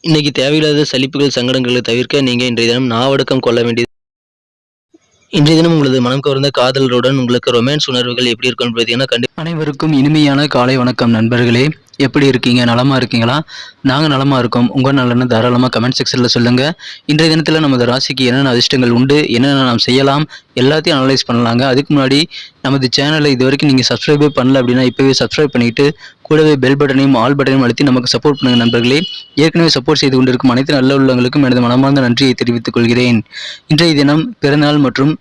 இன்னைக்கு தேவையில்லாத சலிப்புகள், சங்கடங்களை தவிர்க்க நீங்க இன்றைய தினம் நாவடக்கம் கொள்ள வேண்டியது. இன்றைய தினம் உங்களது மனம் கவர்ந்த காதலருடன் உங்களுக்கு ரொமான்ஸ் உணர்வுகள் எப்படி இருக்கும்னு பார்த்தீங்கன்னா, அனைவருக்கும் இனிமையான காலை வணக்கம் நண்பர்களே. எப்படி இருக்கீங்க? நலமா இருக்கீங்களா? நாங்க நலமா இருக்கோம். உங்க நலன்னு தாராளமா கமெண்ட் செக்ஷன்ல சொல்லுங்க. இன்றைய தினத்துல நமது ராசிக்கு என்னென்ன அதிர்ஷ்டங்கள் உண்டு, என்னென்ன நாம் செய்யலாம், எல்லாத்தையும் அனலைஸ் பண்ணலாங்க. அதுக்கு முன்னாடி நமது சேனலை இது வரைக்கும் நீங்க சப்ஸ்கிரைபே பண்ணல அப்படின்னா இப்பவே சப்ஸ்கிரைப் பண்ணிட்டு கூடவே பெல் பட்டனையும் ஆல் பட்டனையும் அழுத்தி நமக்கு சப்போர்ட் பண்ணுங்க நண்பர்களே. ஏற்கனவே சப்போர்ட் செய்து கொண்டிருக்கும் அனைத்து நல்ல உள்ளவங்களுக்கும் எனது மனமார்ந்த நன்றியை தெரிவித்துக் கொள்கிறேன். இன்றைய தினம் பிறந்தநாள் மற்றும்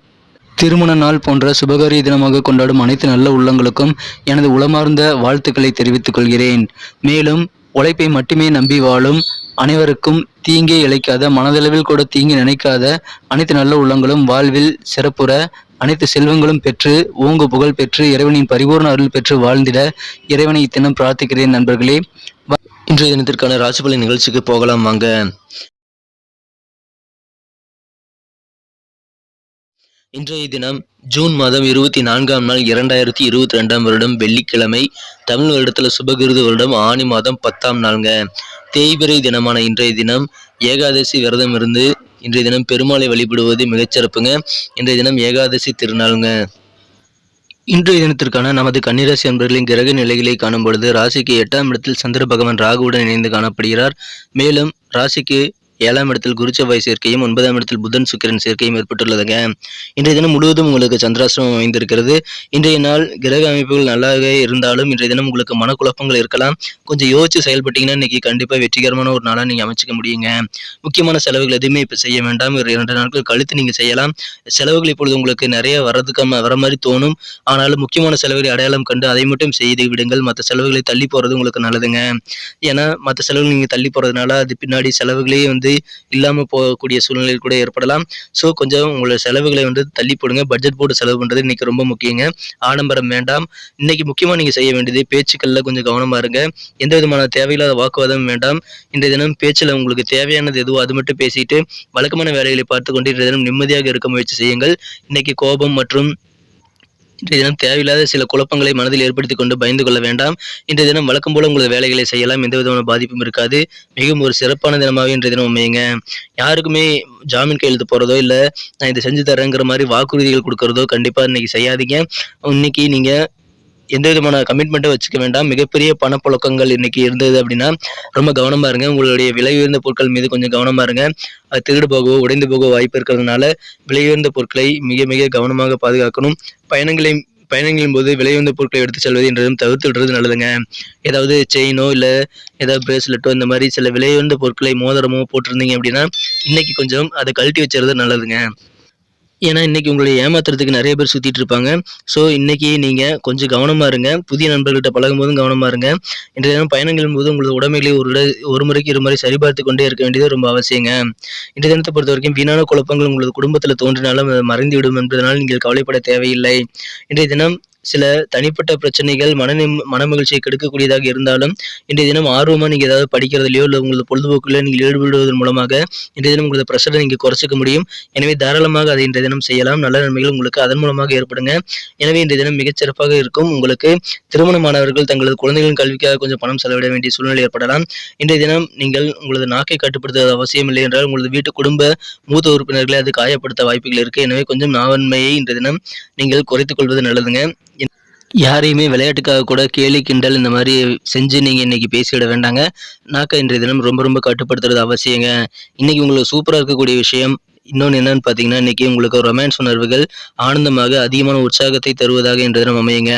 திருமண நாள் போன்ற சுபகாரிய தினமாக கொண்டாடும் அனைத்து நல்ல உள்ளங்களுக்கும் எனது உளமார்ந்த வாழ்த்துக்களை தெரிவித்துக் கொள்கிறேன். மேலும் உழைப்பை மட்டுமே நம்பி வாழும் அனைவருக்கும் தீங்கே இழைக்காத, மனதளவில் கூட தீங்கி நினைக்காத அனைத்து நல்ல உள்ளங்களும் வாழ்வில் சிறப்புற, அனைத்து செல்வங்களும் பெற்று ஓங்கு புகழ் பெற்று இறைவனின் பரிபூர்ண அருள் பெற்று வாழ்ந்திட இறைவனை இத்தினம் பிரார்த்திக்கிறேன் நண்பர்களே. இன்றைய தினத்திற்கான ராசிபலன் நிகழ்ச்சிக்கு போகலாம் வாங்க. இன்றைய தினம் ஜூன் மாதம் 24ஆம் நாள் 2022ஆம் வருடம் வெள்ளிக்கிழமை, தமிழ் வருடத்தில் சுபகிருது வருடம் ஆனி மாதம் 10ஆம் நாளுங்க. தேய்பிறை தினமான இன்றைய தினம் ஏகாதசி விரதம் இருந்து இன்றைய தினம் பெருமாளை வழிபடுவது மிகச்சிறப்புங்க. இன்றைய தினம் ஏகாதசி திருநாளுங்க. இன்றைய தினத்திற்கான நமது கன்னிராசி அன்பர்களின் கிரக நிலைகளை காணும் பொழுது ராசிக்கு 8ஆம் இடத்தில் சந்திர பகவான் ராகுவுடன் இணைந்து காணப்படுகிறார். மேலும் ராசிக்கு 7ஆம் இடத்தில் குரு செவ்வாய் சேர்க்கையும் 9ஆம் இடத்தில் புதன் சுக்கிரன் சேர்க்கையும் ஏற்பட்டுள்ளதுங்க. இன்றைய தினம் முழுவதும் உங்களுக்கு சந்திராசிரமம் அமைந்திருக்கிறது. இன்றைய நாள் கிரக அமைப்புகள் நல்லாவே இருந்தாலும் இன்றைய தினம் உங்களுக்கு மனக்குழப்பங்கள் இருக்கலாம். கொஞ்சம் யோசிச்சு செயல்பட்டீங்கன்னா இன்னைக்கு கண்டிப்பா வெற்றிகரமான ஒரு நாளா நீங்க அமைச்சுக்க முடியுங்க. முக்கியமான செலவுகள் எதுவுமே இப்ப செய்ய வேண்டாம். ஒரு 2 நாட்கள் கழித்து நீங்க செய்யலாம். செலவுகள் இப்பொழுது உங்களுக்கு நிறைய வர மாதிரி தோணும். ஆனாலும் முக்கியமான செலவுகளை அடையாளம் கண்டு அதை மட்டும் செய்து விடுங்கள். மற்ற செலவுகளை தள்ளி போறது உங்களுக்கு நல்லதுங்க. ஏன்னா மற்ற செலவுகள் நீங்க தள்ளி போறதுனால அது பின்னாடி செலவுகளே இல்லாம போகக்கூடிய சூழ்நிலை கூட ஏற்படலாம். ஸோ கொஞ்சம் உங்களோட செலவுகளை தள்ளி போடுங்க. பட்ஜெட் போட்டு செலவு பண்றது இன்னைக்கு ரொம்ப முக்கியங்க. ஆடம்பரம் வேண்டாம். இன்னைக்கு முக்கியமா நீங்க செய்ய வேண்டியது பேச்சுக்கள்ல கொஞ்சம் கவனமா இருங்க. எந்த விதமான தேவையில்லாத வாக்குவாதம் வேண்டாம். இன்றைய தினம் பேச்சுல உங்களுக்கு தேவையானது எதுவோ அது மட்டும் பேசிட்டு வழக்கமான வேலைகளை பார்த்து கொண்டு இன்றைய தினம் நிம்மதியாக இருக்க முயற்சி செய்யுங்கள். இன்னைக்கு கோபம் மற்றும் இன்றைய தினம் தேவையில்லாத சில குழப்பங்களை மனதில் ஏற்படுத்திக் கொண்டு பயந்து கொள்ள வேண்டாம். இன்றைய தினம் வழக்கம் போல உங்களது வேலைகளை செய்யலாம். எந்த விதமான பாதிப்பும் இருக்காது. மிகவும் ஒரு சிறப்பான தினமாகவே இன்றைய தினம் அமையுங்க. யாருக்குமே ஜாமீன் கையெழுத்து போறதோ இல்ல நான் இதை செஞ்சு தரேங்கிற மாதிரி வாக்குறுதிகள் கொடுக்கறதோ கண்டிப்பா இன்னைக்கு செய்யாதீங்க. இன்னைக்கு நீங்க எந்த விதமான கமிட்மெண்ட்டும் வச்சுக்க வேண்டாம். மிகப்பெரிய பணப்புழக்கங்கள் இன்னைக்கு இருந்தது அப்படின்னா ரொம்ப கவனமா இருங்க. உங்களுடைய விலை உயர்ந்த பொருட்கள் மீது கொஞ்சம் கவனமா இருங்க. அது திருடு போகவோ உடைந்து போகவோ வாய்ப்பு இருக்கிறதுனால விலை உயர்ந்த பொருட்களை மிக மிக கவனமாக பாதுகாக்கணும். பயணங்களின் போது விலை உயர்ந்த பொருட்களை எடுத்து செல்வது என்றதும் தவிர்த்து விடுறது நல்லதுங்க. ஏதாவது செயினோ இல்ல ஏதாவது பிரேஸ்லெட்டோ இந்த மாதிரி சில விலை உயர்ந்த பொருட்களை மோதிரமோ போட்டிருந்தீங்க அப்படின்னா இன்னைக்கு கொஞ்சம் அதை கழட்டி வச்சுறது நல்லதுங்க. ஏன்னா இன்னைக்கு உங்களை ஏமாத்துறதுக்கு நிறைய பேர் சுத்திட்டு இருப்பாங்க. ஸோ இன்னைக்கு நீங்க கொஞ்சம் கவனமா இருங்க. புதிய நண்பர்கள்ட்ட பழகும் போதும் கவனமா இருங்க. இன்றைய தினம் பயணங்களின் போது உங்களது உடைமைகளை ஒரு முறைக்கு இருமுறை சரிபார்த்து கொண்டே இருக்க வேண்டியது ரொம்ப அவசியங்க. இன்றைய தினத்தை பொறுத்த வரைக்கும் வீணான குழப்பங்கள் உங்களது குடும்பத்தில் தோன்றினாலும் அது மறைந்துவிடும் என்பதனால் நீங்கள் கவலைப்பட தேவையில்லை. இன்றைய தினம் சில தனிப்பட்ட பிரச்சனைகள் மன மகிழ்ச்சியை கெடுக்கக்கூடியதாக இருந்தாலும் இன்றைய தினம் ஆர்வமா நீங்க ஏதாவது படிக்கிறதுலையோ இல்லை உங்களது பொழுதுபோக்குல நீங்கள் ஈடுபடுவதன் மூலமாக இன்றைய தினம் உங்களது ப்ரெஷரை நீங்க குறைச்சிக்க முடியும். எனவே தாராளமாக அதை இன்றைய தினம் செய்யலாம். நல்ல நன்மைகள் உங்களுக்கு அதன் மூலமாக ஏற்படுங்க. எனவே இன்றைய தினம் மிகச்சிறப்பாக இருக்கும். உங்களுக்கு திருமணமானவர்கள் தங்களது குழந்தைகளின் கல்விக்காக கொஞ்சம் பணம் செலவிட வேண்டிய சூழ்நிலை ஏற்படலாம். இன்றைய தினம் நீங்கள் உங்களது நாக்கை கட்டுப்படுத்துவது அவசியம் இல்லை என்றால் உங்களது வீட்டு குடும்ப மூத்த உறுப்பினர்களை அது காயப்படுத்த வாய்ப்புகள் இருக்கு. எனவே கொஞ்சம் நாவன்மையை இன்றைய தினம் நீங்கள் குறைத்துக் கொள்வது நல்லதுங்க. யாரையுமே விளையாட்டுக்காக கூட கேலி கிண்டல் இந்த மாதிரி செஞ்சு நீங்க இன்னைக்கு பேசிவிட வேண்டாங்க. நாக்கை இன்றைய தினம் ரொம்ப ரொம்ப கட்டுப்படுத்துறது அவசியங்க. இன்னைக்கு உங்களுக்கு சூப்பரா இருக்கக்கூடிய விஷயம் இன்னொன்று என்னன்னு பார்த்தீங்கன்னா இன்னைக்கு உங்களுக்கு ரொமான்ஸ் உணர்வுகள் ஆனந்தமாக அதிகமான உற்சாகத்தை தருவதாக இன்றைய தினம் அமையுங்க.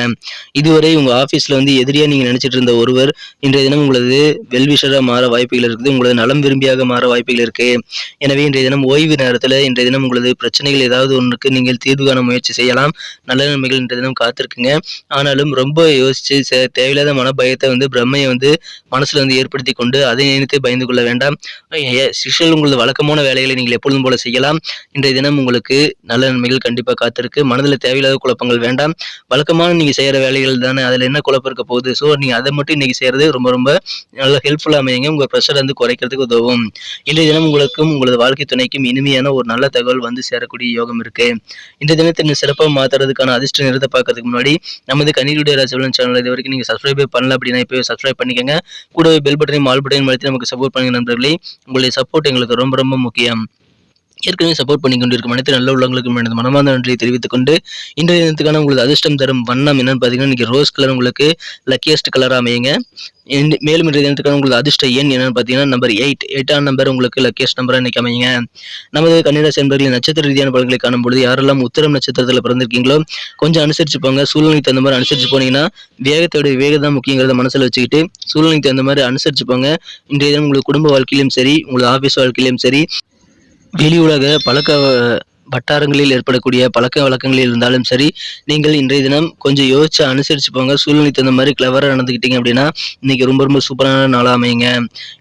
இதுவரை உங்க ஆஃபீஸ்ல எதிரியா நீங்க நினைச்சிட்டு இருந்த ஒருவர் இன்றைய தினம் உங்களது வெல்விஷரா மாற வாய்ப்புகள் இருக்குது. உங்களது நலம் விரும்பியாக மாற வாய்ப்புகள் இருக்கு. எனவே இன்றைய தினம் ஓய்வு நேரத்தில் இன்றைய தினம் உங்களது பிரச்சனைகள் ஏதாவது ஒன்றுக்கு நீங்கள் தீர்வு காண முயற்சி செய்யலாம். நல்ல நன்மைகள் இன்றைய தினம் காத்திருக்குங்க. ஆனாலும் ரொம்ப யோசிச்சு தேவையில்லாத மன பயத்தை பிரம்மையை மனசுல ஏற்படுத்தி கொண்டு அதை நினைத்து பயந்து கொள்ள வேண்டாம். சிஷல் உங்களது வழக்கமான வேலைகளை நீங்கள் எப்பொழுதும் போல செய்ய செய்யலாம். இன்றைய தினம் உங்களுக்கு நல்ல நன்மைகள் கண்டிப்பா காத்திருக்கு. மனதில தேவையில்லாத குழப்பங்கள் வேண்டாம். வழக்கமான நீங்க செய்யற வேலைகள் தானே, அதுல என்ன குழப்பம் இருக்க போகுது? ஸோ நீங்க அத மட்டும் இன்னைக்கு செய்றது ரொம்ப ரொம்ப நல்ல ஹெல்ப்ஃபுல்லா அமையுங்க. உங்க பிரஷர வந்து குறைக்கிறதுக்கு உதவும். இன்றைய தினம் உங்களுக்கும் உங்களது வாழ்க்கை துணைக்கும் இனிமையான ஒரு நல்ல தகவல் வந்து சேரக்கூடிய யோகம் இருக்கு. இந்த தினத்தை இன்னும் சிறப்பா மாத்துறதுக்கான அதிர்ஷ்ட நிறத்தை பார்க்கறதுக்கு முன்னாடி நமது கன்னியுடைய ராசி பலன் சேனல் இது வரைக்கும் நீங்க சப்ஸ்கிரைபே பண்ணல அப்படின்னா இப்பவே சப்ஸ்கிரைப் பண்ணிக்கங்க. கூடவே பெல் பட்டனையும் ஆல் பட்டனையும் அழுத்தி நமக்கு சப்போர்ட் பண்ணுங்க நண்பர்களே. உங்களுடைய சப்போர்ட் எங்களுக்கு ரொம்ப ரொம்ப முக்கியம். ஏற்கனவே சப்போர்ட் பண்ணி கொண்டிருக்கும் அனைத்து நல்ல உள்ளவங்களுக்கும் எனது மனமார்ந்த நன்றியை தெரிவித்துக் கொண்டு இன்றைய தினத்துக்கான உங்களது அதிர்ஷ்டம் தரும் வண்ணம் என்னன்னு பார்த்தீங்கன்னா இன்னைக்கு ரோஸ் கலர் உங்களுக்கு லக்கியஸ்ட் கலராக அமையுங்க. மேலும் இன்றைய தினத்துக்கான உங்களது அதிர்ஷ்ட எண் என்னன்னு பார்த்தீங்கன்னா நம்பர் 8 8ஆம் நம்பர் உங்களுக்கு லக்கியஸ்ட் நம்பராக இன்னைக்கு அமையுங்க. நமது கன்னிராசி என்பர்களின் நட்சத்திர ரீதியான பலன்களை காணும்பொழுது யாரெல்லாம் உத்திரம் நட்சத்திரத்தில் பிறந்திருக்கீங்களோ கொஞ்சம் அனுசரிச்சு போங்க. சூழ்நிலைக்கு தகுந்த மாதிரி அனுசரிச்சு போனீங்கன்னா வேகத்தோட வேகம் தான் முக்கியங்கிறத மனசில் வச்சுக்கிட்டு சூழ்நிலைக்கு தகுந்த மாதிரி அனுசரிச்சு போங்க. இன்றைய தினம் உங்களுக்கு குடும்ப வாழ்க்கையிலும் சரி உங்களது ஆஃபீஸ் வாழ்க்கையிலும் சரி வெளி உலக பழக்க வட்டாரங்களில் ஏற்படக்கூடிய பழக்க வழக்கங்களில் இருந்தாலும் சரி நீங்கள் இன்றைய தினம் கொஞ்சம் யோசிச்சு அனுசரிச்சு போங்க. சூழ்நிலைக்கு தகுந்த மாதிரி கிளவராக நடந்துக்கிட்டீங்க அப்படின்னா இன்னைக்கு ரொம்ப ரொம்ப சூப்பரான நாளாக அமையுங்க.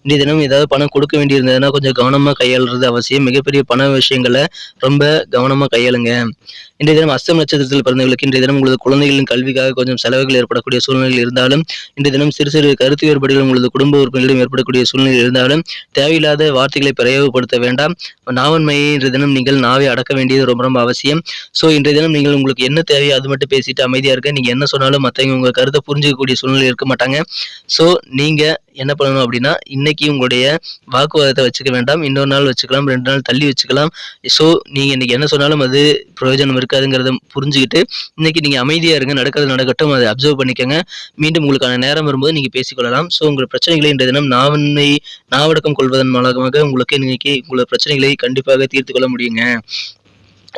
இன்றைய தினம் ஏதாவது பணம் கொடுக்க வேண்டியிருந்ததுன்னா கொஞ்சம் கவனமாக கையாளுறது அவசியம். மிகப்பெரிய பண விஷயங்களை ரொம்ப கவனமாக கையாளுங்க. இன்றைய தினம் அஸ்தம் நட்சத்திரத்தில் பிறந்தவர்களுக்கு இன்றைய தினம் உங்களது குழந்தைகளின் கல்விக்காக கொஞ்சம் செலவுகள் ஏற்படக்கூடிய சூழ்நிலைகள் இருந்தாலும் இன்றைய தினம் சிறு சிறு கருத்து வேறுபாடுகள் உங்களது குடும்ப உறுப்பினர்களிடம் ஏற்படக்கூடிய சூழ்நிலை இருந்தாலும் தேவையில்லாத வார்த்தைகளை பிரயோகப்படுத்த வேண்டாம். நாவன்மையை இன்றைய தினம் நீங்கள் நாவை அடக்க வேண்டியது ரொம்ப ரொம்ப அவசியம். ஸோ இன்றைய தினம் நீங்கள் உங்களுக்கு என்ன தேவையோ அது மட்டும் பேசிட்டு அமைதியாக இருக்க. நீங்கள் என்ன சொன்னாலும் மற்றவங்க உங்கள் கருத்தை புரிஞ்சிக்கக்கூடிய சூழ்நிலை இருக்க மாட்டாங்க. ஸோ நீங்கள் என்ன பண்ணணும் அப்படின்னா இன்னைக்கு உங்களுடைய வாக்குவாதத்தை வச்சுக்க வேண்டாம். இன்னொரு நாள் வச்சுக்கலாம், 2 நாள் தள்ளி வச்சுக்கலாம். ஸோ நீங்கள் இன்னைக்கு என்ன சொன்னாலும் அது பிரயோஜனம் இருக்காதுங்கிறத புரிஞ்சுக்கிட்டு இன்னைக்கு நீங்கள் அமைதியாக இருங்க. நடக்கிறது நடக்கட்டும், அதை அப்சர்வ் பண்ணிக்கோங்க. மீண்டும் உங்களுக்கான நேரம் வரும்போது நீங்கள் பேசிக்கொள்ளலாம். ஸோ உங்கள் பிரச்சனைகளை இன்றைய தினம் நாவடக்கம் கொள்வதன் மூலமாக உங்களுக்கு இன்னைக்கு உங்களோட பிரச்சனைகளை கண்டிப்பாக தீர்த்து கொள்ள முடியுங்க.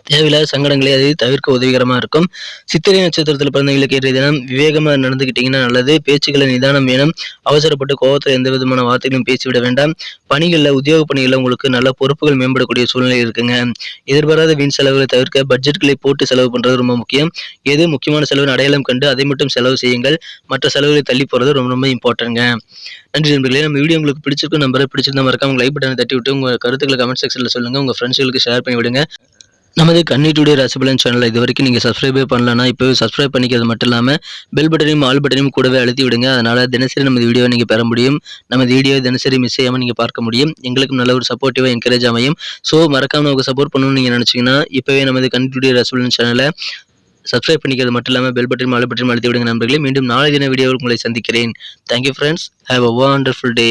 தேவையில்லாத சங்கடங்களை அதை தவிர்க்க உதவிகரமாக இருக்கும். சித்திரை நட்சத்திரத்தில் பிறந்தவங்களுக்கு இன்றைய தினம் விவேகமாக நடந்துக்கிட்டீங்கன்னா நல்லது. பேச்சுக்களை நிதானம் வேணும். அவசரப்பட்டு கோபத்தில் எந்த விதமான வார்த்தைகளும் பேசிவிட வேண்டாம். பணிகளில் உத்தியோக பணிகளில் உங்களுக்கு நல்ல பொறுப்புகள் மேம்படக்கூடிய சூழ்நிலை இருக்குங்க. எதிர்பாராத வீண் செலவுகளை தவிர்க்க பட்ஜெட்களை போட்டு செலவு பண்ணுறது ரொம்ப முக்கியம். எது முக்கியமான செலவு அடையாளம் கண்டு அதை மட்டும் செலவு செய்யுங்கள். மற்ற செலவுகளை தள்ளி போகிறது ரொம்ப ரொம்ப இம்பார்ட்டன்ட்ங்க. நன்றி நண்பர்களே. நம்ம வீடியோ உங்களுக்கு பிடிச்சிருக்கும் நம்பரை பிடிச்சிருந்தா மறக்காம லைக் பட்டனை தட்டி விட்டு உங்கள் கருத்துக்களை கமெண்ட் செக்ஷனில் சொல்லுங்கள். உங்கள் ஃப்ரெண்ட்ஸ்களுக்கு ஷேர் பண்ணி விடுங்க. நமது கன்னி டுடே ராசி பலன் சேனலை இது வரைக்கும் நீங்கள் சப்ஸ்கிரைபே பண்ணலன்னா இப்போவே சப்ஸ்கிரைப் பண்ணிக்கிறது மட்டும் இல்லாமல் பெல் பட்டனையும் ஆல் பட்டனையும் கூடவே அழுத்தி விடுங்க. அதனால் தினசரி நமது வீடியோவை நீங்கள் பெற முடியும். நமது வீடியோ தினசரி மிஸ் செய்யாமல் நீங்கள் பார்க்க முடியும். எங்களுக்கும் நல்ல ஒரு சப்போர்ட்டிவாக என்கரேஜ் அமையும். ஸோ மறக்காமல் நமக்கு சப்போர்ட் பண்ணணும்னு நீங்கள் நினச்சிங்கன்னா இப்போவே நமது கன்னி டுடே ராசி பலன் சேனலை சப்ஸ்கிரைப் பண்ணிக்கிறது மட்டும் இல்லாமல் பெல் பட்டனையும் ஆல் பட்டனையும் அழுத்தி விடுங்க நண்பர்களே. மீண்டும் நாளை தின வீடியோவில் உங்களை சந்திக்கிறேன். Thank you friends. Have a wonderful day.